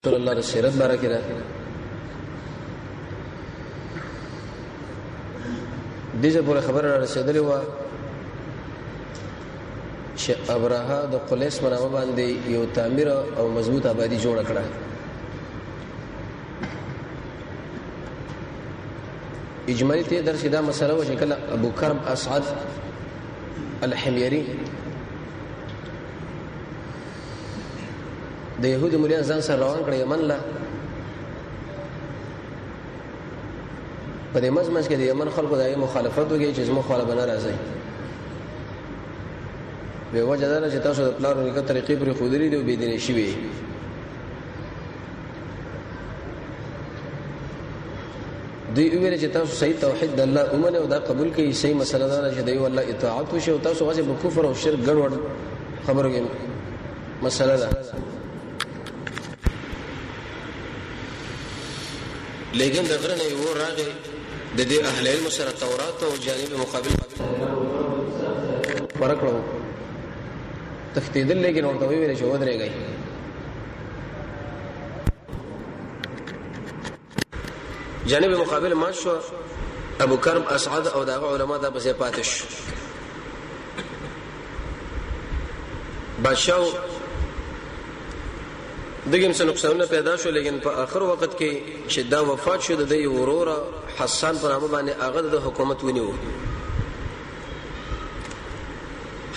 رسول الله د سیرت باره کې ده دغه پورې خبره را رسیدلې و چې ابراهه د قلیس منامه باندې یو تعمیر او مضبوط آبادی جوړ کړه. اجمالی ته درس دا مسله و چې کله ابو کرب اسعد الحميري د يهودي مليان ځان سره روان کړ یمن لا په دې مزمنځ کې د یمن خلکو دایي مخالفت وکړي چې زموږ خپل بنا راځي به وجه دا چې تاسو د پلانو نیکه طریقې پر خودري دی او بيدینه شي وي دوی ویل چې تاسو صحیح توحید د الله اومنه او دا قبول کړئ صحیح مسله دا چې دی والله اطاعت وشي او تاسو غوښه په کفر او شرک ګډوډ خبرو کې مسله ده. لیکن د غره نه یو راغی د دې اهل علم سره تورات او جانب مقابل فرق راو تختیدل لیکن ورته ویل چې ودرېږي جانب مقابل ما شو ابو کرب اسعد او دغه علما دا بس پاتش بادشاہ دغه څه نقصانونه پیدا شو لیکن په اخر وخت کې چې دا وفات شو د ورور حسان پر نامه باندې هغه د حکومت ونیو.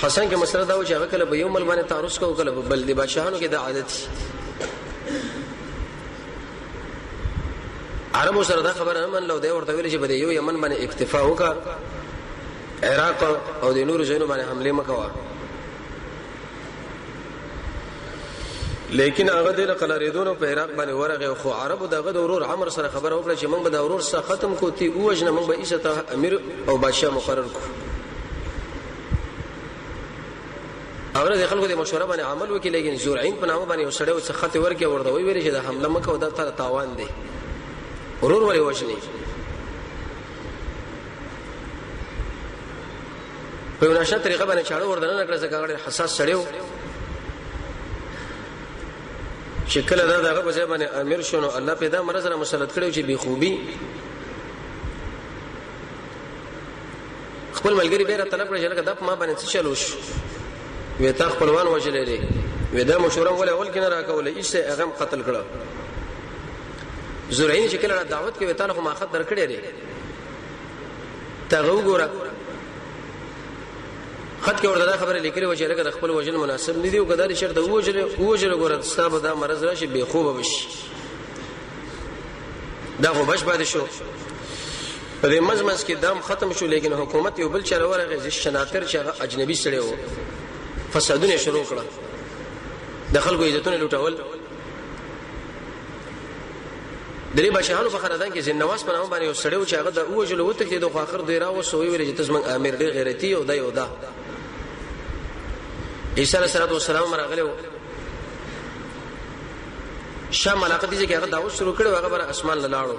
حسن کې مسله دا و چې هغه کله په یو مل باندې تعرض کوي کله بل د بادشاہانو کې دا عادت عربو سره دا خبره من لو دی ورته ویل چې بده یو یمن باندې اکتفا وکړه عراق او د نور ځایونو باندې حمله مکوا لیکن هغه د قلاریدونو په عراق باندې ورغه خو عربو دغه د ورور عمر سره خبره وکړه چې موږ به د ورور سره ختم کوتی او وجنه موږ به ایسته امیر او بادشاہ مقرر کو اوره د خلکو د مشوره باندې عمل وکړي لیکن زورعين په نامه باندې وسړیو څخه خط ورکړي ورته ویل چې د حمله مکه او د تاوان دی ورور ولې وښني په یو نشه طریقه باندې چاړه وردن نه کړ ځکه هغه حساس سړیو شکل دا دغه په ځای باندې امیر شونو الله پیدا مرز را مسلط کړو چې بي خوبي خپل ملګری بیره طلب کړی چې لکه د ما باندې څه چلوش وې تا خپلوان وجلې لري وې دا مشوره ول اول کې نه راکولې ایسه هغه قتل کړو زورعين چې کله دعوت کې وته ما خط درکړې لري تا وګوره خط کې ورته خبره لیکلې و چې لکه خپل وجل مناسب نه دی او کداري شرط وجل ګوره ستاسو دا مرز راشي به خوب بشي دا خو بش باندې شو په دې مزمنس کې دام ختم شو لیکن حکومت یو بل چر ورغه شناتر چې اجنبي سره و فسادونه شروع کړه د خلکو عزتونه لوټول درې بشهانو په خاندان کې زنواس په نامه باندې یو سړیو چې هغه د اوجل وته کې د اخر دی راو سوې ویل چې تاسو امیر ډېر غیرتی او دا یو دا عیسی علیه السلام راغلو شام علاقه دي چې هغه دعوت شروع کړو هغه بر اسمان لاړو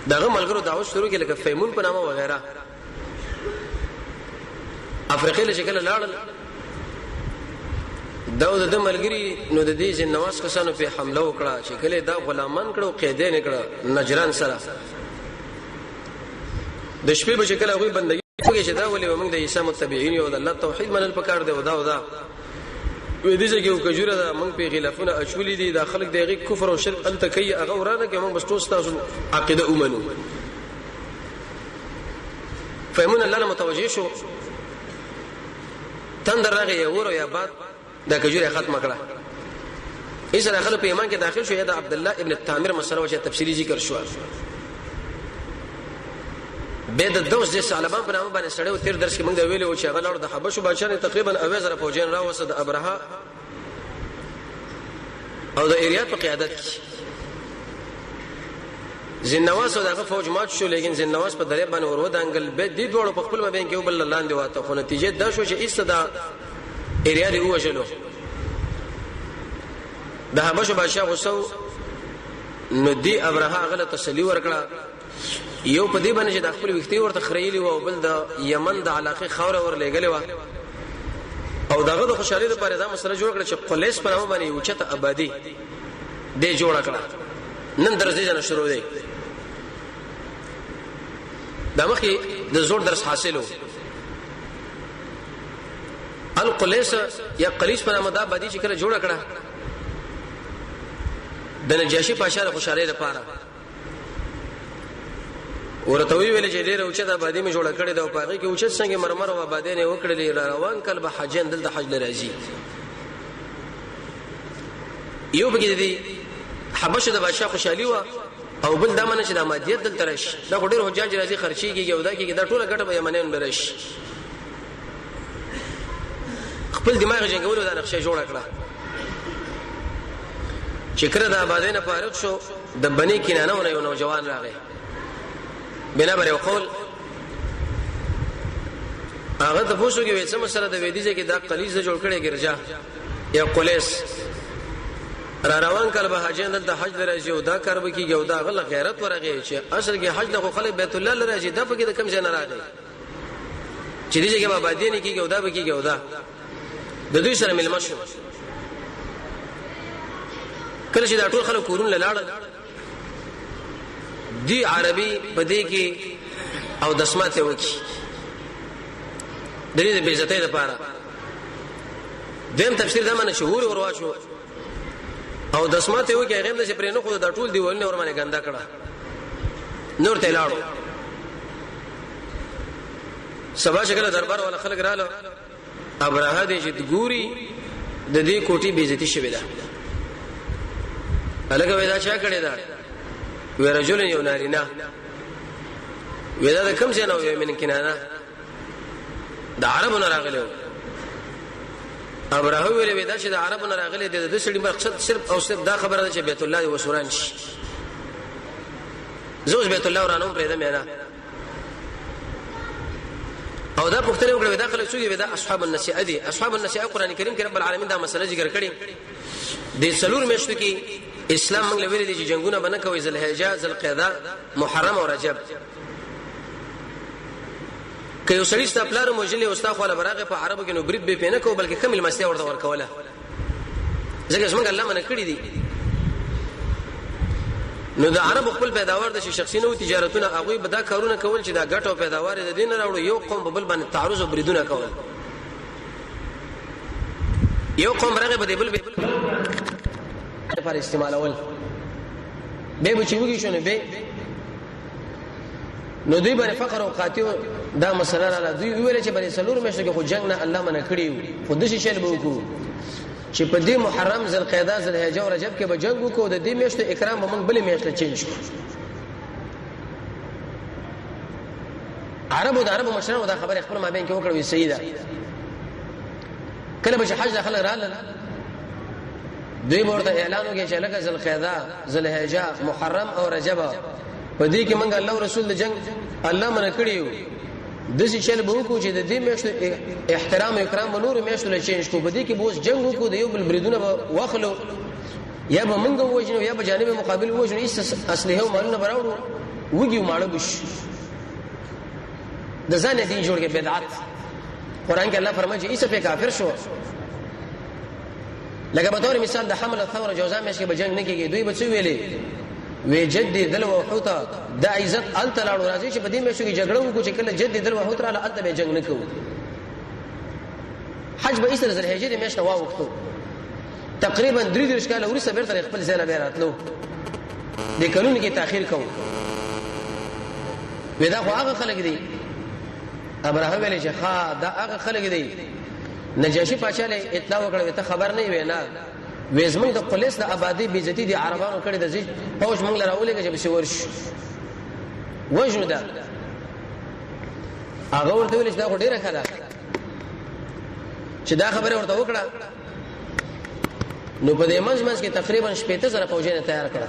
دغه ملګرو دعوت شروع کړي لکه فیمون په نامه وغیرہ افریقا له شکل لاړل داود د ملګری نو د دې جنواز کسانو په حمله وکړه چې کله دا غلامان کړو قیدین کړه نجران سره د شپې په شکل هغه بندګي کوي چې دا ولې موږ د عیسی متبعین یو د الله توحید منل پکار دی او دا وې دې چې یو کجوره دا موږ په غلافونه اچولې دي د خلک دغه کفر او شرک انت کوي هغه ورانه کې موږ بس تاسو عقیده اومنو فهمون الله متوجه شو تندر راغی ورو یا بعد دا کجوره ختم کړه ایسه داخله په ایمان کې داخل شو یا د عبد الله ابن التامر مسله وجه تفصیلی ذکر شو به د دوس د سالبان په نامه باندې سړیو تیر درس کې موږ دا ویلو چې هغه لړ د حبشو بادشاہ تقریبا اوازره فوجین راوسه د ابرهه او د ایریات په قیادت زنواس دغه فوج مات شو لیکن زنواس په دریاب باندې ورو دانګل به د دوړو په خپل مابین کې وبل لاندې واته خو نتیجه دا شو چې ایستدا ایریا دی وژلو د حبشو بادشاہ غوسو نو دی ابرهه غلط تسلی ورکړه یو په دې باندې چې د خپل وختي ورته خړېلی و او بل د یمن د علاقه خوره ور لګلې و او دغه د خوشالۍ لپاره دا مسله جوړ کړه چې قلیس په نامه باندې یو چته آبادی دې جوړ کړه نن درځي جن شروع دی دا مخې د زور درس حاصلو القلیس یا قلیس په نامه دا باندې چې کله جوړ کړه د نجاشي پاشا د خوشاله لپاره ورته ویل چې ډیره اوچه دا باندې مې جوړ کړې دا په هغه کې اوچه څنګه مرمر او باندې نه وکړلې روان کله به حجین دلته حج لراځي یو بګی دی حبشه د بادشاہ خوشحالي وا او بل دمنه چې د مادیت دلته راشي دا ډېر حجاج راځي خرچي کیږي او دا کیږي دا ټوله ګټه به یمنین برش خپل دماغ جنګولو دا نقشه جوړ کړه چې کړه د آبادین فارغ شو د بنی کنانه ونه یو نوجوان راغی بنا بر یو قول هغه د پوسو کې وېڅ مسله د وېدیځه کې دا قلیز جوړ کړي ګرځا یا قلیس را روان کله به حاجین دلته حج لراځي او دا کار به کیږي او دا غل غیرت ورغی چې اصل کې حج له خلک بیت الله لراځي دا په کې د کم ځای نه راغی چې دې کې به آبادی نه کیږي او دا به کیږي او دا د دوی سره ملما شو کله چې دا ټول خلک کورون لاله دی عربي بده کې او دسماته وکي د دې به عزت لپاره دیم تفسیر دا معنی شهور او رواجو او دسماته وکي هغه د پرې نه خو دا ټول دیوالونه ور باندې ګندا کړه نور ته لاړو سبا شکل دربار ولا خلک رااله ابراهه دې چې ګوري د دې کوټي بیزتی شوی دا الګا ودا چا کړی دا ورجل یو نارینا ودا د کوم څه نه وي من کنانه د عربونو راغلو ابراهه ویل ودا چې د عربونو راغلي د سړي مقصد صرف او صرف دا خبره ده چې بیت الله وسوران شي زوج بیت الله ورانو پرې ده مېنا او دا پختنه وکړه دا خلک څوګي ودا اصحاب النسیه دي اصحاب النسیه قران کریم کې رب العالمین دا مسله ذکر کړي د سلور میاشتو کې اسلام موږ لویل دي چې جنگونه بنه کوي ذل حجه ذل قعده محرم او رجب که یو سړی ستپلار موجلی او استاد خپل براغه په عربو کې نو برید به پینه کو بلکې کمل مسته ورته ورکوله ځکه څنګه الله منه کړی دي نو د عرب خپل پیداوار د شخصي نو تجارتونه هغه به دا کارونه کول چې دا ګټو پیداوار د دین راوړو یو قوم په بل باندې تعرض او بریدونه کول یو قوم راغه به بل پر استعمالول به بچوږي شونه به نو دوی باندې فقر او قاتیو دا مسله را دوی ویل چې باندې سلور مشه کې خو جنگ نه الله منه کړیو خو د شي شل به وکړو چې په دې محرم ذل قعده ذل حجه او رجب کې به جنگ وکړو د دې میاشتو اکرام به موږ بلې میاشتې چینج کړو عربو د عربو مشرانو دا خبره خپل مابین کې وکړو سیده کله به حج داخله رااله دوی ورته اعلان وکړي چې لکه ذل قعده ذل حجه محرم او رجب په دې کې موږ الله رسول د جنگ الله منه کړیو د څه چل به وکړو چې د دې میاشتو احترام او اکرام نور میاشتو له چینج کو په دې کې بوس جنگ وکړو د یو بل بریدونه واخلو یا به موږ وژنو یا به جانب مقابل وژنو هیڅ اصله او مالونه براوړو وګیو ماړه بش د ځان دین جوړ کې بدعت قران کې الله فرمایي چې ایسه په کافر شو لکه په تور مثال د حمله ثوره جوزا مې چې به جنگ نه کېږي دوی به څه ویلې وی جد دل وحوتا د عزت ال تلاړو راځي چې په دې مې شو کې جګړه وکړو چې کله جد دل وحوت را ال به جنگ نه کوو حج به ایسه ذل حجه دې مې شنو وختو تقریبا 3 کال ورسره بیرته خپل ځای نه راتلو د قانون کې تاخير کوو ودا خو هغه خلک دي ابراهیم ویل چې ها دا هغه خلک دي نجاشي پاشا له اطلاع وکړه ته خبر نه وینا وېزمن د پولیس د آبادی بیزتی دي عربانو کړي د زی پوج موږ لراولې چې به ورش وژنو دا هغه ورته ویل چې دا ډیره خلا چې دا خبره ورته وکړه نو په دې منځ کې تقریبا 15000 فوجیان تیار کړه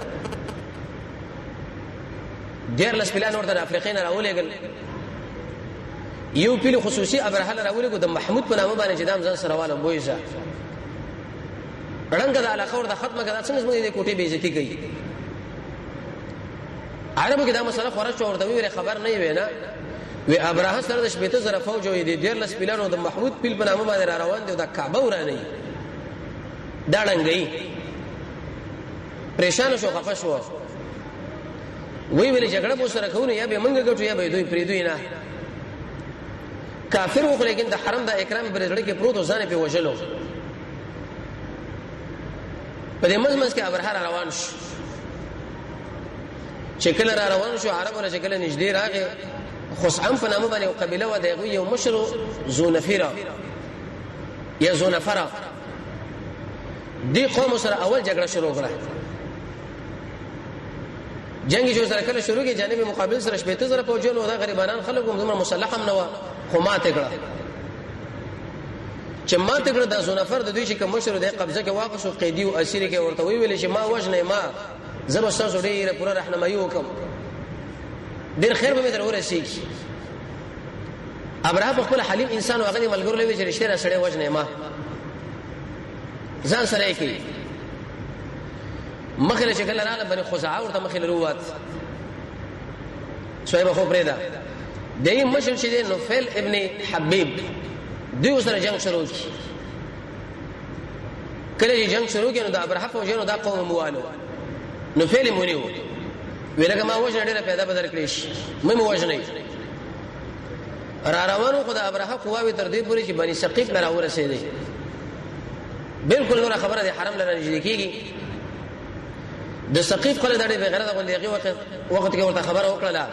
ډیر لس پلان ورته افریقین راولېګل یو پیل خصوصي ابراهل راولېګو د محمود په نامه باندې چې دام ځان سره واله بویزه رنګ د علاقه ورته ختمه کړه څنګه موږ دې کوټې بیزتی کوي عربو کې دا مسله خورج ورته ویل خبر نه وینا وی ابراهه سره د 15000 فوج وي د ډیر لس پلانو د محمود پیل په نامه باندې روان دي د کعبه ورانه دا ډنګي پریشان شو خفه شو وی ویل جګړه مو سره کوو یا به منګه ګټو یا به دوی پریدوی نه کافر وو لیکن د حرم د اکرام پر ځړ کې پروت ځان په وجلو په دې مزمز کې ابرهر روان شو شکل را روان شو عربونه شکل نږدې راغی خصعم په نامه باندې قبيله و دغه یو مشر زونفیرا یا زونفرا دی قوم سره اول جګړه شروع کړه جنگ جو سره کله شروع کی جانب مقابل سره شپته زره پوجل او دا غریبانان خلک هم زموږ مسلح هم نو خو ماته کړه چې ماته کړه د زونفر د دوی چې کوم مشر د قبضه کې واقع شو قیدی او اسیر کې ورته ویل چې ما وجنه ما زب تاسو ډیره پوره رهنمایي وکم ډیر خیر به در ورسیږي ابراهیم په خپل حلیم انسان او هغه ملګرو لوي چې رشتہ سره وجنه ما ځان سره کوي مخله شکل راغله بني خزاعه ورته مخله روات شویب خو پرېدا دای مشر چې نوفل ابن حبیب دوی سره جنگ شروع کی کله جنگ شروع کینو د ابراهیم په جنو دا قوم موالو نوفل مونیو ویلګه ما وجه ډیره پیدا بدل کړی شي مې وجه نه را روانو خدای ابراهیم قواوی تر دې پورې چې بني ثقيف لرا ورسېده بالکل نور خبره د حرم لره نږدې کیږي د ثقيف خلک د دې غیرت غوندې وخت کې ورته خبره وکړه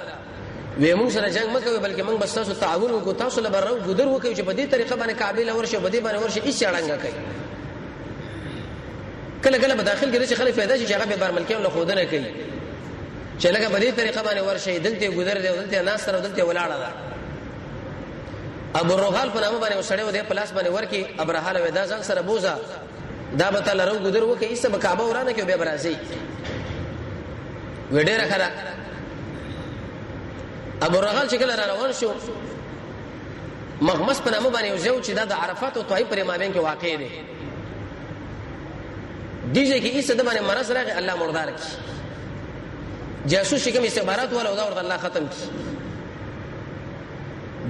وې موږ سره جنگ مکوې بلکې موږ بس تاسو تعاون وکړو تاسو له برو ګذر وکړو چې په دې طریقه باندې کعبه له ورشه په دې باندې ورشه هیڅ اړنګ کوي کله کله په داخل کې چې خلک پیدا شي چې هغه به برملکیان له خودنه کوي چې لکه په دې طریقه باندې ورشه دلته ګذر دی دلته ناس سره دلته ولاړه ده ابو الرغال په نامه باندې وسړیو د پلاس باندې ورکی ابراهاله ودا ځان سره بوزا دا به تعالی رو ګذر وکړي ایسه به کعبه ورانه کې به برازي وډه راخره ابو الرغال چې کله روان شو مغمس په نامه باندې یو چې د عرفات او طائف پر مابین کې واقع دی دیږي کې ایسه د باندې مرز راغی الله مردار کی جاسوس کوم استخبارات ولا دا ورته الله ختم کی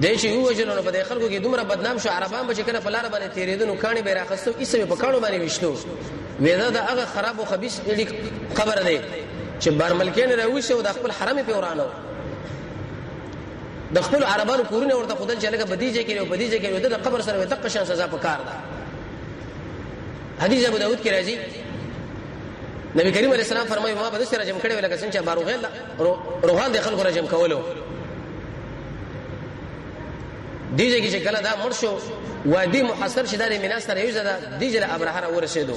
دیش یو وجنو په خلکو کې دومره بدنام شو عربان به کله په لار باندې تیرېدنو کانی به راخستو ایسه په کانو باندې وشتو وېدا دا هغه خراب او خبيث خبر دی چې بارملکین راوښه او د خپل حرم په ورانو د خپل عربانو کورونه ورته خدای چې لکه بدیجه کې او بدیجه کې د قبر سره د قشان سزا په کار ده حدیث ابو داود کې راځي نبی کریم علیه السلام فرمایي ما به سره جمع کړي ولکه څنګه باروغل روحان د خلکو را جمع کولو دیږي چې کله دا مرشو وادي محصر شداري مینا سره یو زده دیجله ابراهره ورسېدو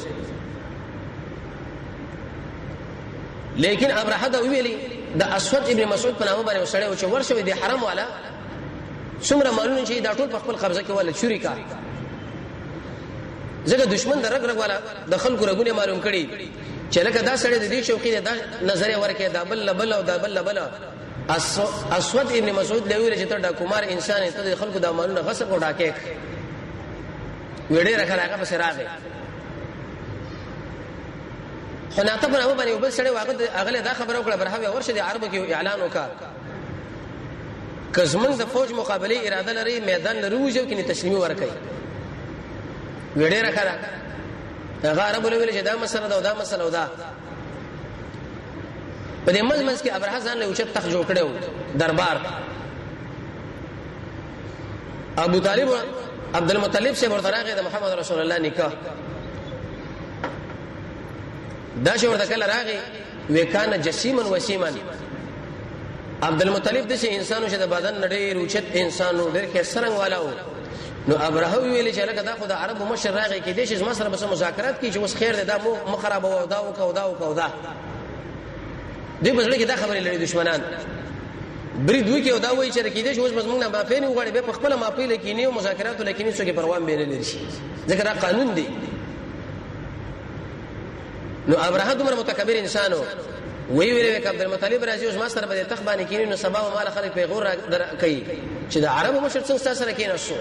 لیکن ابراهه دا ویلي د اسود ابن مسعود په نامه باندې وسړی او چې ورشو د حرم والا څومره مالونه چې دا ټول په خپل قبضه کې ولا چوری کا زګه دشمن درګ رګ والا د خلکو رګونه معلوم کړي چې لکه دا سړی د دې شوقي د نظر ورکه دا بل او دا بل اسود ابن مسعود له ویل چې ته دا کومار انسان ته خلکو د مالونه غصب او ډاکې وړي راخره په سراغه خناته په نامه باندې وبل سړی واغله اغله دا خبره وکړه برهوی ورشه د عربو کې اعلان وکړ کزمن د فوج مقابله اراده لري میدان لروجو کې تسلیمي ورکړي وړي راخره هغه عربو له ویل چې دا مسله دا مسله دا په دې مزمز کې ابراهیم ځان له اوچت تخ جوړ کړو دربار ابو طالب عبد المطلب سے ورتراغه د محمد رسول الله نکاح دا چې ورته کله راغی وکانه جسیمن وسیمن عبد المطلب د انسانو چې د بدن نړۍ روچت انسانو ډېر کې سرنګ والاو نو ابراهیم ویل چې لکه دا خو د عربو مشر راغی کې د شي مصر بس مذاکرات کی چې وس خیر ده دا مو خراب او دا او دا دې بسړي کې دا خبرې لري دشمنان برید وکي او دا وایي چې کېدې شو اوس موږ نه مافین وغړي به په خپل مافی لکینی او مذاکرات لکینی څو کې پروان به نه لري شي ځکه دا قانون دی نو ابراهیم عمر متکبر انسانو وی ویل عبد المطلب راځي اوس ما سره به تخ باندې کینی نو سبا مال خلک پیغور کوي چې د عربو مشر څنګه سره کینې شو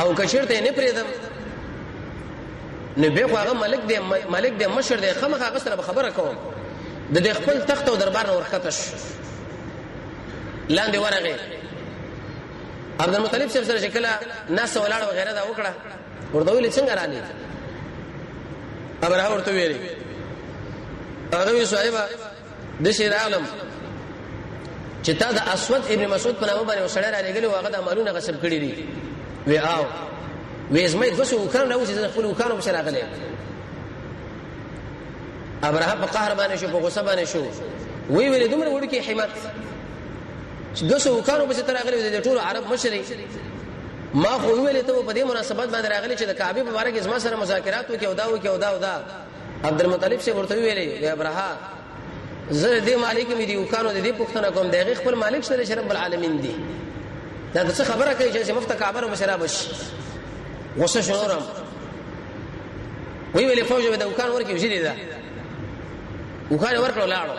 او کشرته نه پریدم نو به هغه ملک دی مشر دی خمخ هغه سره خبره کوم د خپل تخت او دربار نور ختش لاندې ورغه عبد المطلب سره شکل ناس ولاړ وغیرہ دا وکړه ورته ویل څنګه رانی ابرها ورته ویلي هغه صاحب د شیر عالم چې تا د اسود ابن مسعود په نامه باندې وسړی را لګلی هغه د عملونه غصب کړی دي وی آو وی زمای دوسو وکړم نو چې خپل وکړم په راغلی ابرها په قهر باندې شو په غصه باندې شو وی ویل دومره وړو کې همت دوسو وکړم په تر راغلی د ټول عرب مشري ما خو ویل ته په دې مناسبت باندې راغلی چې د کعبه مبارک ازما سره مذاکرات وکي او دا عبد المطلب سے ورته ویلې یا ابرها زه دې مالک مې دی وکانو دې پښتنه کوم دغه خپل مالک سره رب العالمین دی دا څه خبره کوي چې مفت کعبه مشرابش غصه شنورم وی ویلې فوج به د وکان ورکی وزیری دا وکان ورکړو لاړو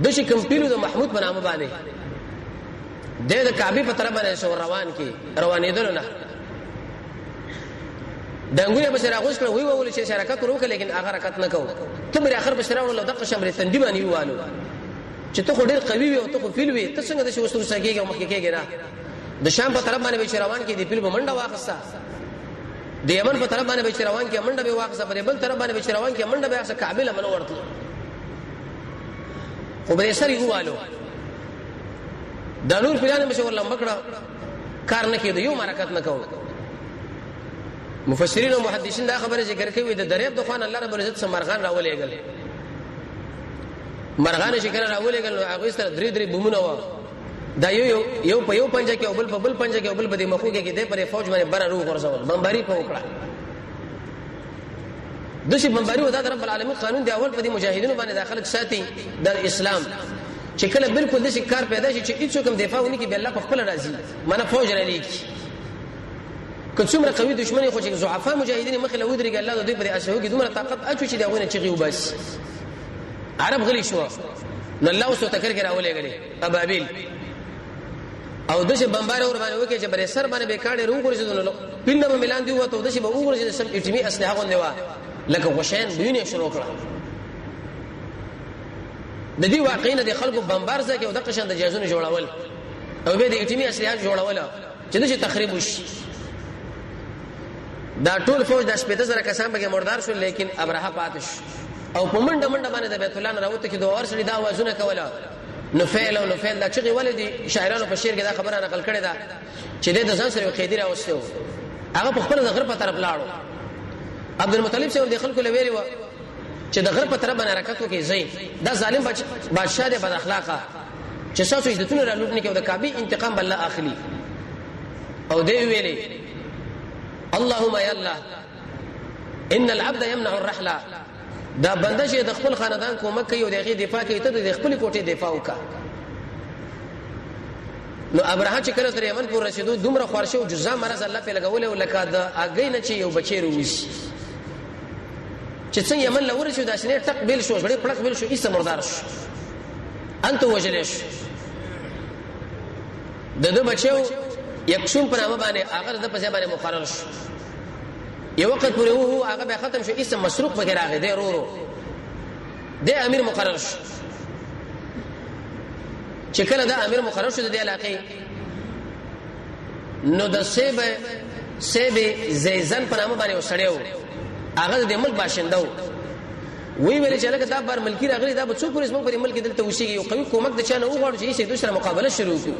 د شي کمپیلو د محمود په نامه باندې د کعبه په طرف باندې شو روان کی روانېدل نه دنګوی به سره غوښ کړ وی وول چې شرکت وکړه لیکن هغه حرکت نه کو ته بر اخر بشرا ول دغه شمر تندی باندې ویوالو چې ته خو ډیر قوي وي او ته خو فیل وي ته څنګه د شو وسو سګيږي او مخکې کېږي نه د شام په طرف باندې به روان کې دی فیل منډه واخصه د یمن په طرف باندې به روان کې منډه به واخصه په بل طرف باندې به روان کې منډه به واخصه کعبه لمن ورته خو به سر یوالو د نور پلان مشه ول لمکړه کار نه کېد یو حرکت نه کو مفسرین او محدثین دا خبره ذکر کوي د دریاب د خوان الله رب العزت سم مرغان راولېګل مرغان شکر راولېګل هغه سره درې بومونه و دا یو په یو پنځه کې او بل په بل پنځه کې او بل په دې مخو کې د پرې فوج باندې بره روغ ورسول بمباری په وکړه د شي بمباری ودا د رب العالمین قانون دی اول په دې مجاهدینو باندې داخله ساتي د اسلام چې کله بالکل د شي کار پیدا شي چې هیڅ کوم دفاع ونی کې به الله په خپل راضي منه فوج را لیکي کومه قوي دښمنی خو چې ضعفا مجاهدین مخ له ودرېږي الله دوی په اسهو کې دومره طاقت اچو چې داونه چغي وبس عرب غلي شو نو الله وسو تکر کې راولېګلې ابابیل او دشه بمبار اور باندې وکي چې بر سر باندې بیکاړې روغ ورسېدل پینډه به ميلان دی وته دشه به وګورځي سم اټمی اسلحه غونډه وا لکه غشین بيونه شروع کړه د دې واقعینه د خلکو بمبار ځکه او د قشن د جهازونو جوړول او به د اټمی اسلحه جوړول چې دشه تخریب وشي دا ټول فوج د شپته سره کسان به مردار شو لیکن ابرها پاتش او په منډه باندې د بیت الله نه راوته کې دوه ورسړي دا وازونه کوله نفعل دا چې ولدي شاعرانو په شعر کې دا خبره نقل کړې ده چې د ځان سره قیدی راوستو هغه په خپل د غرب په طرف لاړو عبد المطلب سے د خلکو لویری و چې د غرب په طرف باندې حرکت وکړي زین دا ظالم بادشاہ دی بد اخلاقه چې تاسو عزتونه را لوټنه کې د کعبه انتقام بل اخلي او دی ویلي اللهم يا الله ان العبد يمنع الرحله دا بنده چې د خپل خاندان کومک کوي او دغه دفاع کوي ته د خپل کوټه دفاع وکا نو ابراهیم چې کله تر یمن پور رسیدو دومره خورشه او جزا مرز الله په لګولې او لکه د اگې نه چې یو بچی رويش چې څنګه یمن لور شو د شنه تقبل شو غړي پړق بل شو ایسه مردار شو انت وجلش دغه بچو یکشون پر هغه باندې هغه د پسې باندې مقرر شو یو وخت پورې وو هغه به ختم شو اسم مسروق وغیرہ راغی دی ورو د امیر مقرر شو چې کله د امیر مقرر شو د علاقې نو د سیب زیزن په نامه باندې وسړیو هغه د ملک باشنده وی ویل چې لکه دا بار ملکی راغلی دا به څوک پولیس موږ په ملک دلته وشيږي یو قوي کومک د چانه وغواړو چې یې دوسره مقابله شروع کړو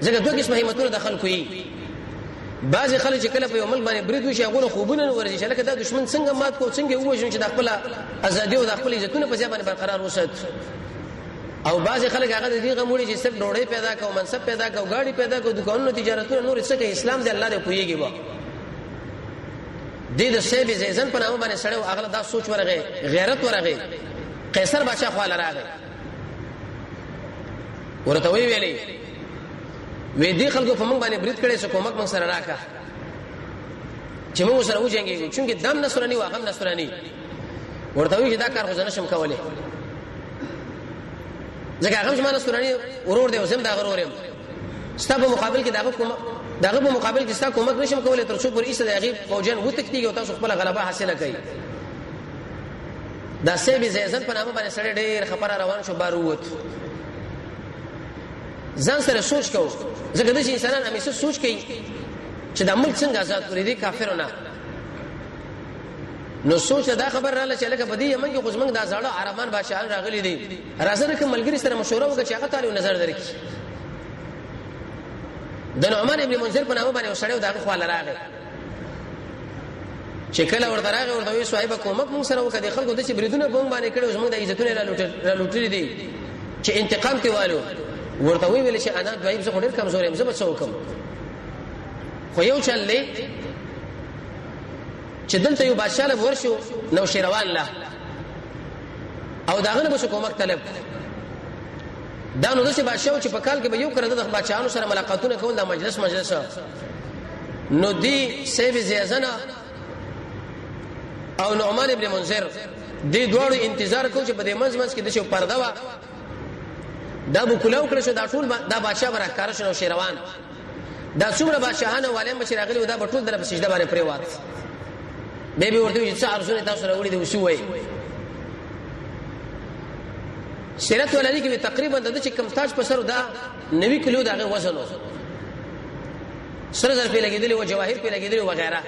زګه دوه قسمه همتونه داخل کوي بعض خلک چې کله په یو ملک باندې برید وشي هغه خوبونه ورزي چې لکه دا دشمن څنګه مات کو څنګه وښون چې د خپل ازادي او د خپل عزتونه په ځای باندې برقرار وسات او بعض خلک هغه د دې غموړي چې صرف ډوړې پیدا کوي منصب پیدا کوي گاډي پیدا کوي دکانونو تجارتونه نور څه کوي اسلام دې الله دې کویږي با د سیب زیزن په نامه باندې سړیو هغه دا سوچ ورغه غیرت ورغه قیصر بادشاہ خو لراغه ورته وی ویلې وې دې خلکو په موږ باندې برید کړي څه کومک موږ سره راکا چې موږ سره وځيږي چې دم نصرانی واغم نصرانی ورته وی چې دا کار خو نه شم کولای ځکه هغه زمانه نصرانی ورور دی وسم دا غرورم ستاسو مقابل کې داغه په مقابل کې ستاسو کومک نشم کولای تر څو پر ایسه دغه فوجن و تکتیږي او تاسو خپل غلبه حاصله کړئ دا سیب زیزن په نامه باندې سره ډېر خبره روان شو باروت ځان سره سوچ کو ځکه د انسانان همیشه سوچ کوي چې د ملک څنګه آزاد کړی دي کافرونه نو سوچ دا خبر رااله چې لکه بدی یمن کې خو زمنګ دا زړه عربان بادشاہان راغلي دي راځه کوم ملګری سره مشوره وکړه چې هغه تعالی نظر درکړي د نعمان ابن منذر په نامه باندې وسړیو دا خو راغی چې کله ورته راغی ورته وی صاحب کومک مون سره وکړي خلکو د چې بریدونه بوم باندې کړو زمنګ د عزتونه را لوټلي دي چې انتقام کوالو ورته ویل چې انا دوی زه ډېر کمزور یم زه به څه وکم خو یو چل دی چې دلته یو بادشاہ له ورشو نو شیروان لا او داغه به کومک طلب دا نو د بادشاہ چې په کال کې به یو کړه د بادشاہانو سره ملاقاتونه کول د مجلس نو دی سیب زیزنه او نعمان ابن منذر دی دوړو انتظار کو چې په دې منځ کې د شو پرده وا دا بو کلاو کړ شو دا ټول دا بادشاہ برکار شنو شیروان دا څومره بادشاہانو والیم بشیر اغلی دا ټول در په سجده باندې پریوات به به ورته چې ارزونه تاسو راوړي دی وسوي سیرت ولادي کې تقریبا د چې کم تاج په سر دا 90 کیلو دغه وزن و سره زر په لګیدلی او جواهر په لګیدلی او وغیرہ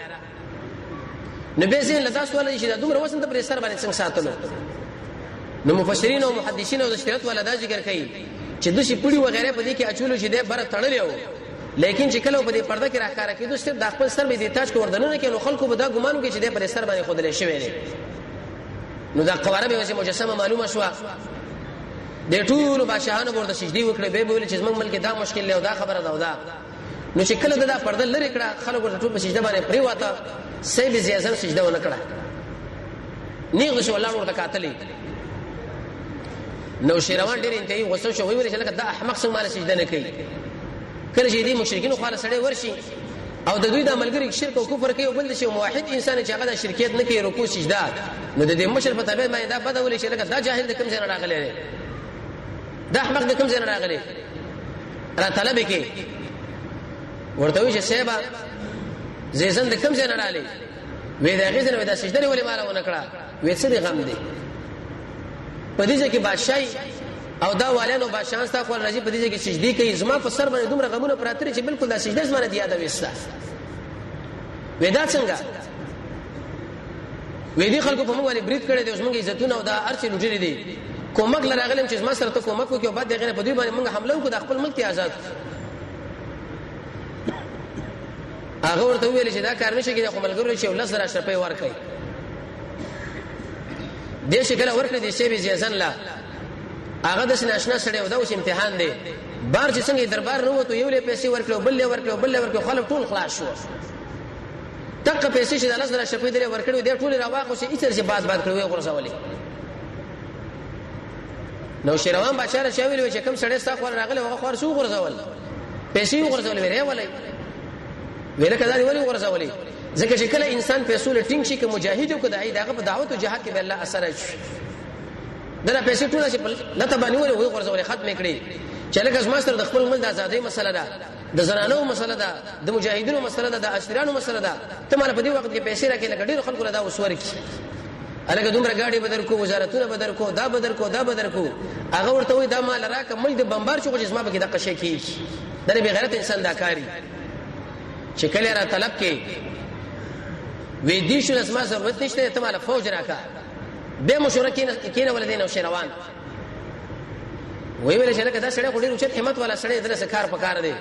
نو به زين لدا سوال شي دا دومره وزن ته پر سر باندې څنګه ساتلو نو مفسرین او محدثین او د سیرت ولدا ذکر کوي چې د شي پړي وغیرہ په دې کې اچولو شي د بر تړلې و لیکن چې کله په دې پرده کې راکاره کېدو ستر د خپل سر به دې تاج کو وردنونه کې نو خلکو به دا ګمان کوي چې د پر سر باندې خودلې شوی دی نو دا قواره به مجسمه معلومه شو د ټول بادشاہانو ورته سجدي وکړي به ویل چې زمنګ ملک دا مشکل له دا خبره دا نو چې کله دا پرده لری کړه خلک ورته ټول په سجده باندې پری واته سیب زیازن سجده ونه کړه نیغ شو الله ورته قاتلی نو شیروان ډیر انتهایی غوسه شو ویل چې لکه دا احمق څنګه مال سجده نه کوي کله چې دې مشرکین خو خاله سړی ورشي او د دوی د عملګری شرک او کفر کوي او بل شي موحد انسان چې هغه د شرکیت نه کوي رکوع سجده نو د دې مشر په تابع باندې دا بده ولې چې لکه دا جاهل د کوم ځای راغلی دا احمق د کوم ځای راغلی را طلب کې ورته وی چې سیبا زیزن د کوم ځای راغلی وې دا غیزنه وې دا سجده ولې مال ونه کړه وې څه غم دی په دې کې بادشاہي او دا والانو بادشاہان ستا خپل راځي په دې کې سجدي کوي زما په سر باندې دومره غمونه پراتري چې بالکل دا سجده زما نه دی یاد وستا ودا څنګه وې دي خلکو په موږ باندې برید کړي دي اوس موږ عزتونه او دا ارچ لوټري دي کومک لراغلم چې زما سره ته کومک وکړو بعد دغه په دې باندې موږ حمله وکړو د خپل ملک آزاد هغه ورته ویل چې دا کار نشي کېږي خو ملګرو چې ولس را شپې ورکړي دې شکل ورکړي دې شی به ځان لا هغه د ناشنا سره او دا اوس امتحان دی بار چې څنګه دربار نو ته یو له پیسې ورکړو بل له ورکړو بل له ورکړو خلک ټول خلاص شو تک پیسې چې د الله سره شپې دې ورکړو دې ټول راواخو چې ایتر چې باد کړو غرزولې نو شیروان بادشاہ شاویل چې کوم سړی ستا خور راغله هغه خور سو غرزول پیسې غرزول ویره ولې ویله کدا دی ولې غرزولې ځکه چې کله انسان پیسو لټینګ شي که مجاهد او کداعي دغه په دعوت او جهاد کې به الله اثر شي دا پیسې ټول چې لته باندې ولې غرزولې ختم کړي چې لکه زما سره د خپل مل د ازادۍ مسله ده د زنانو مسله ده د مجاهدینو مسله ده د اشرانو مسله ده ته مال په دې وخت کې پیسې راکې لکه ډیر خلکو دا وسور کی الګ دومره گاډي بدر کو وزارتونه بدر کو دا بدر کو هغه ورته وي دا مال راکه مې د بمبار شو چې زما به د قشې کی دا به غیرت انسان دا کاری چې کله را طلب کې وې دې شو اسما ضرورت نشته ته مال فوج راکا به مشورکین کینه ولدین او شیروان وی ویل چې لکه دا سړی خو ډیر اوچت همت والا سړی درسه کار پکار دی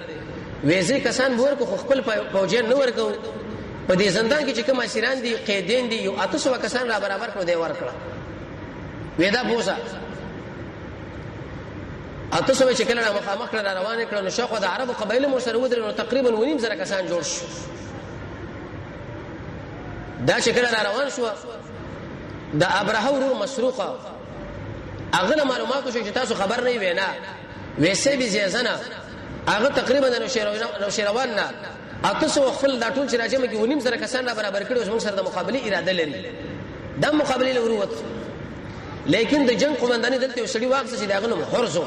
وېزي کسان ورکو خپل فوجین نو ورکو په دې زندان کې چې کوم اسیران دي قیدین دي یو اتو سو کسان را برابر کړو دی ورکړه وېدا بوزا اتو سو چې کله مخامخ را روان کړو نو شاخو د عربو قبایل مو سره ودرنو تقریبا 9.5 کسان جوړ شو دا چې کله را روان شو د ابرهه ورور مسروقه اغه معلوماتو چې تاسو خبر نه وینا ویسه به زیزنه هغه تقریبا نو شیروان نه اتاسو خپل دا ټول چې راځم کې 9.5 کسان را برابر کړي اوس موږ سره د مقابله اراده لري د مقابله له وروت لیکن د جنگ قومنداني دلته یو سړي واغسه چې داغه نو حرزو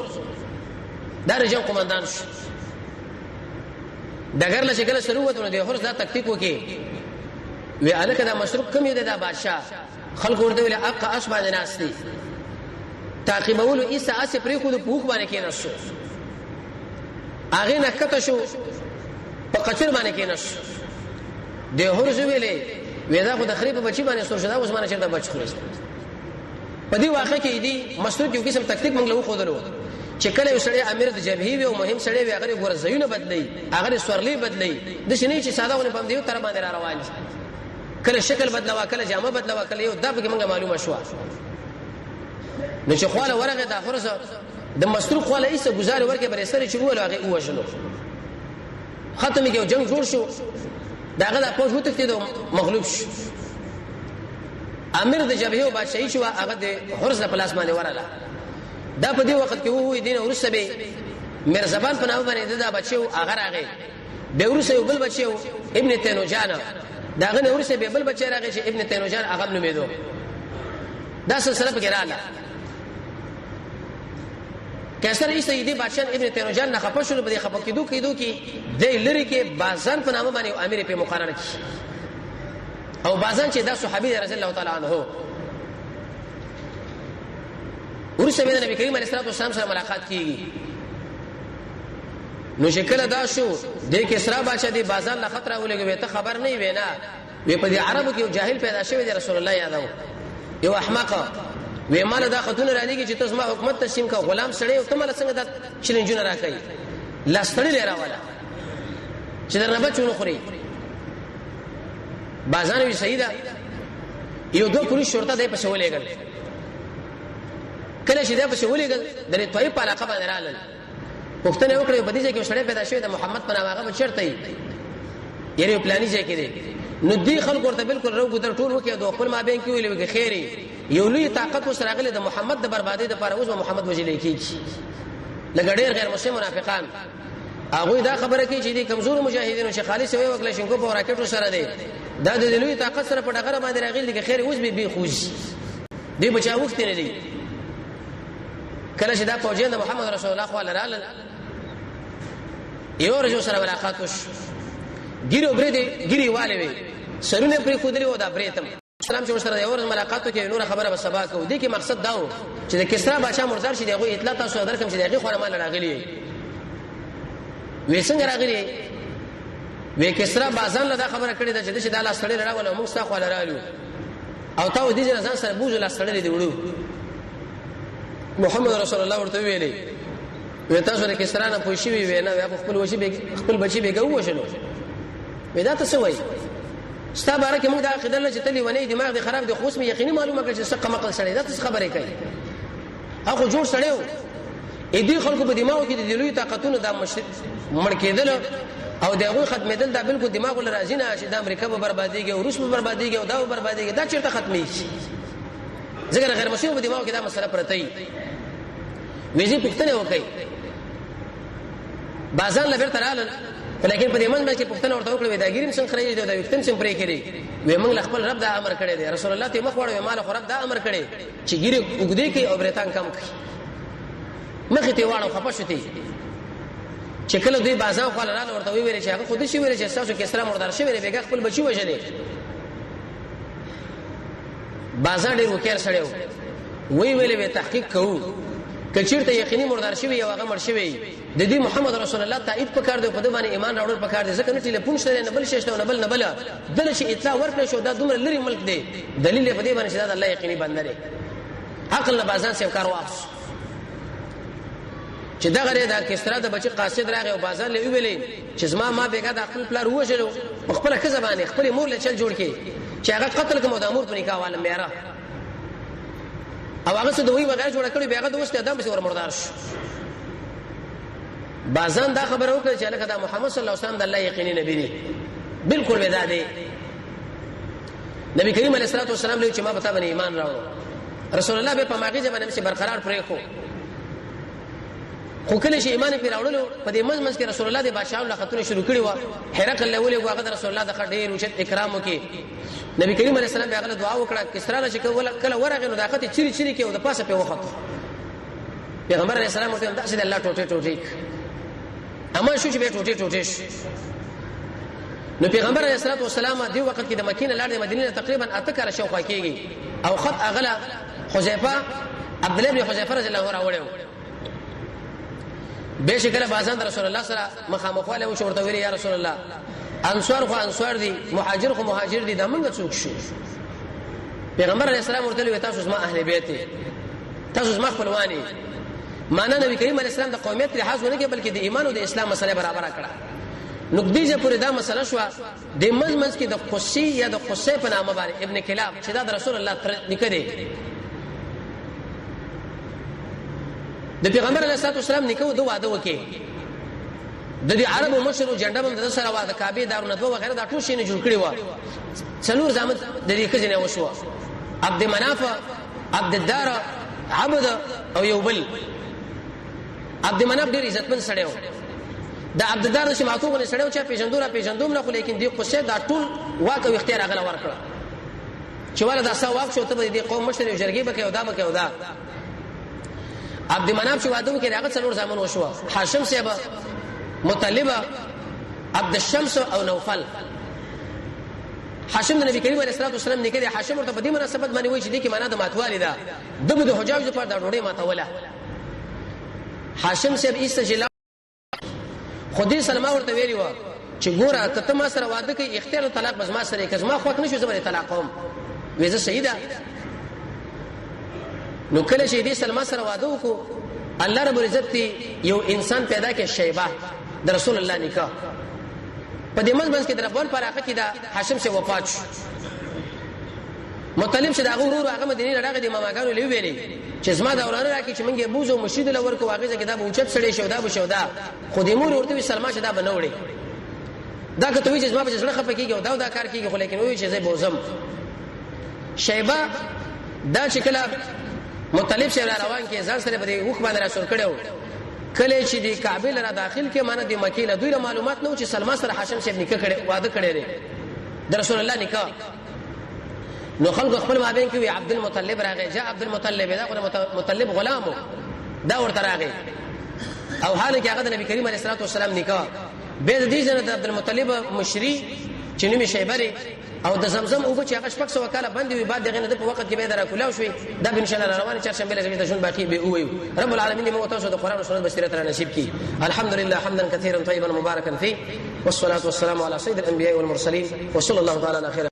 دا جنگ قومندان شو دغه له شکل سره وته د حرز دا تکتیک وکي وی الکه دا مشروق کم یو د بادشاہ خلق ورته ویل اق اشبا د ناس دي تعقیبولو عیسی اسه پرې خو د پوخ باندې کې نشو هغه نکته شو په قچر باندې کې نشو د هرز ویلې ودا خو د خریب بچی باندې سور شدا اوس باندې چرته بچ خوري په دې واقع کې دی مسعود یو قسم تکتیک موږ له خودلو چې کله یو سړی امیر د جبهې وي او مهم سړی وي هغه ګور زيونه بدلی هغه سورلی بدلی د شنه چې ساده ونه پم دیو تر باندې را روان کله شکل بدلوا کله جامه بدلوا کله یو دغه موږ معلومه شو نو چې خواله ورغه د اخرسه د مسروق خواله ایسه گزار ورکه بر سره چې وله هغه وژلو ختمه کې جنگ جوړ شو داغه د پوز وته کېدو مغلوب شو امیر د جبهه او بادشاہي شو هغه د حرس په لاس باندې وراله دا په دې وخت کې وو دین ورسره به مرزبان په نامه باندې دا بچو هغه راغی به ورسره یو بل بچو ابن تینوجان داغه نه ورسره به بل بچی راغی چې ابن تینوجان هغه نومیدو دا سلسله په کې رااله کیسر ایسه دی بادشاہ ابن تینوجان نه خپه شو به خپه کېدو کې د لری کې بازان په نامه باندې امیر په مقرره کی او بازان چې دا صحابي رضی الله تعالی عنہ ورسره د نبی کریم علیه الصلاه والسلام سره ملاقات کیږي نو شکل دا شو د کسرا بادشاہ دی بازان له خطر ولګوي ته خبر نه وینا وی په عربو کې جاهل پیدا شوی دی رسول الله یادو یو احمق وی مال دا خاتون را لګي چې تاسو ما حکومت تسلیم کا غلام سړی او تمله څنګه دا چیلنجونه راکړي لاستړي لرا والا چې درنه بچو خوري بازان وی سیدا یو دو پولیس شرطه دای په شولېګل کله چې دا په شولېګل د طيب په علاقه باندې رالل پښتنه وکړي په دې ځای کې سړی پیدا شوی د محمد په نامه هغه چرته یې یو پلاني ځای کې دی نو دی خلک ورته بالکل رو ګذر ټول وکي د خپل مابین کې ویلې کې خیره یو لوی طاقت وسراغله د محمد د بربادي د لپاره اوس محمد وجلې کیږي لګډیر غیر مسلمان منافقان هغه دا خبره کوي چې دي کمزور مجاهدینو چې خالص وي وکړي شنکو په راکټو سره دی دا د لوی طاقت سره په ډغره باندې راغلي کې خیر اوس به خوځي دی بچا وخت نه دی کله چې دا فوجین د محمد رسول الله صلی الله علیه وسلم یو رجو سره ملاقات وش ګیرو برې دی ګیری والے وي سرونه پرې خودري و دا بریتم اسلام چې سره یو ورځ ملاقات کوي نور خبره به سبا کو دي کې مقصد دا و چې د کسرا بادشاہ مردار شي دغه اطلاع تاسو درکم چې دغه خو مال راغلي وې څنګه راغلي وې کسرا بازان له دا خبره کړې ده چې د الله سره راغله موږ څخه ولا رالو او تاسو دې ځان سره بوج الله سره دی وړو محمد رسول الله ورته ویلي وې تاسو نه کسرا نه پوښي وي نه خپل وشي خپل بچي به ګو وشلو وې دا تاسو وایي ستا بارک موږ دا خدای چې تلی ونی دماغ دی خراب دی خو اسمه یقیني معلومه کړ چې څه مقل سړی دا څه خبره کوي هغه جوړ سړیو اې دې خلکو په دماغ کې د لوی طاقتونو دا مړ کېدل او دغه ختمېدل دا بالکل دماغ ول راځي نه چې د امریکا په برباديږي او روس په برباديږي او دا په برباديږي دا چیرته ختمي شي ځکه غیر مسلمان په دماغ کې دا مسله پرته وي ویزي پښتنه وکي بازار لبر ترال لیکن په دې من باندې پښتنه ورته وکړي دا ګیرم څنګه خري دی دا وختم څنګه پرې کړی وې موږ خپل رب دا امر کړی دی رسول الله ته مخ وړو مال خو رب دا امر کړی چې ګیره وګدې کې او برتان کم کړي مخ ته واړو خپشتي چې کله دوی بازار خو لاله ورته ویل چې هغه خود شي ویل چې تاسو کې اسلام مردار شي ویل بیګه خپل بچي وژلې بازار ډیر وکړ سړیو وی ویلې به تحقیق کوو کچیرته یقیني مردار شي وي او هغه مړ شي د دې محمد رسول الله تایید پکار دی په دې باندې ایمان راوړل پکار دی ځکه نه ټلیفون شته نه بل شته نه بل دل شي اطلاع ورکړي شو دا دومره لري ملک دی دلیل په دې باندې چې دا الله یقیني بنده دی عقل نه بازان سیو کار واپس چې دا غره دا کسرا د بچی قاصد راغی او بازار له ویلې چې زما ما بیګا د خپل پلار وژلو خپل خزبانه خپل مور له چل جوړ کې چې هغه قتل کوم د امور په نکاح والم میرا او هغه څه دوی وغیرہ جوړ کړی بیګا د وسته ادم به ور مردار شو بازان دا خبر وکړه چې لکه دا محمد صلی الله علیه وسلم د الله یقیني نبی دی بالکل ودا دی نبی کریم علیه الصلاه والسلام له چې ما پتا باندې ایمان راوړو رسول الله به په ماغي ځبانه مې برقرار پرې خو کله چې ایمان په راوړلو په دې منځ کې رسول الله د بادشاہ له خطونه شروع کړي و هرقل له ولې هغه رسول الله د خډیر اوچت اکرام وکي نبی کریم علیه السلام هغه دعا وکړه کسرا له چې کله ورغه نو داخته چیرې کې او د پاسه په وخت پیغمبر علیه السلام ورته داسې د الله ټوټه اما شو چې به ټوټه نو پیغمبر علیه الصلاه والسلام دی وخت کې د مکینه لاړ د مدینه تقریبا اته کال شوخه کېږي او خط اغلا حذیفه عبد الله بن حذیفه رضی الله عنه راوړو به شکل بازان رسول الله سره مخامخواله او شورته ویل یا رسول الله انصار خو انصار دي مهاجر خو مهاجر دي دا موږ څوک شو پیغمبر علیه السلام ورته وی تاسو زما اهل بیت تاسو زما خپلوانی معنا نبی کریم علیه السلام د قومیت لحاظ ونه کې بلکې د ایمان او د اسلام مسله برابر کړه نو دیجه پورې دا مسله شو د مزمز کې د قصي یا د قصي په نامه باندې ابن کلاب چې دا د رسول الله نکړي د پیغمبر علیه السلام نکوه دوه واده وکي د دې عربو مشرو جنډه باندې د سره واده کعبه دارالندوه وغیرہ دا ټول شي نه جوړ کړی و څلور زامن د دې خزینه وشو عبد مناف عبد الدار عبد او یوبل عبد مناف ډیر عزتمن سړی و دا عبد الدار چې معتوغ نه سړیو چې پیژندوم نه خو لیکن دی قصه دا ټول واقع اختیار غلا ورکړه چې ولا دا سا واقع شو ته دې قوم مشر جرګي بکې او دا عبد مناف چې واده وکړي هغه څلور زامن وشو هاشم صاحب مطلبه عبد الشمس او نوفل هاشم د نبی کریم علیه الصلاه والسلام نکړي هاشم ورته په دې مناسبت باندې وایي چې دې کې معنا د ماتوالي ده د حجاج لپاره دا ډوړې ماتوله هاشم صاحب استجلا خودی سلمہ ورته ویلی و چې ګوره کته ما سره واده کوي اختیار طلاق بس ما سره کزما خوښ نشو زبر طلاق قوم وېزه سیدا نو کله چې دې سلمہ سره واده وکړو الله رب العزت یو انسان پیدا کې شیبه د رسول الله نکاح په دې منځ کې دربول پر هغه کې دا هاشم سے وفات شو مطلب چې دا غرور هغه مدینه راغی د ماماګانو لوي ویلي چې زما دا ورانه راکې چې منګه بوزو مسجد لور کو واغې ځکه دا به اوچت سړی شو دا به شو دا خو دې مور ورته سلمہ چې دا بنوړي دا که ته وی چې زما په ځړه خپه کیږي او دا کار کیږي خو لیکن وی چې زه بوزم شیبه دا چې کله مطلب شه روان کې ځان سره په وخت باندې رسول کړو کله چې د کعبه لره داخل کې معنی د مکې له دوی معلومات نو چې سلمہ سره هاشم صاحب نکاح کړي واده کړي لري د رسول الله نکاح نو خلق خپل مابین کې وی عبد المطلب راغی جاء عبد المطلب دا مطلب غلام دا ورته راغی او حال کې هغه د نبی کریم علیه الصلاه والسلام نکاح به د دې جن د عبد المطلب مشری چې نوم شیبری او د زمزم او چې هغه شپږ سو وکاله باندې وي بعد دغه په وخت کې به درا کولاو شوي دا ان شاء الله روانه چرشنبه لږه د ژوند باقي به وي رب العالمین مو تاسو د قران او سنت بصیرت را نصیب کړي الحمدلله حمدا كثيرا طيبا مباركا فيه والصلاه والسلام على سيد الانبياء والمرسلين وصلى الله تعالى على خير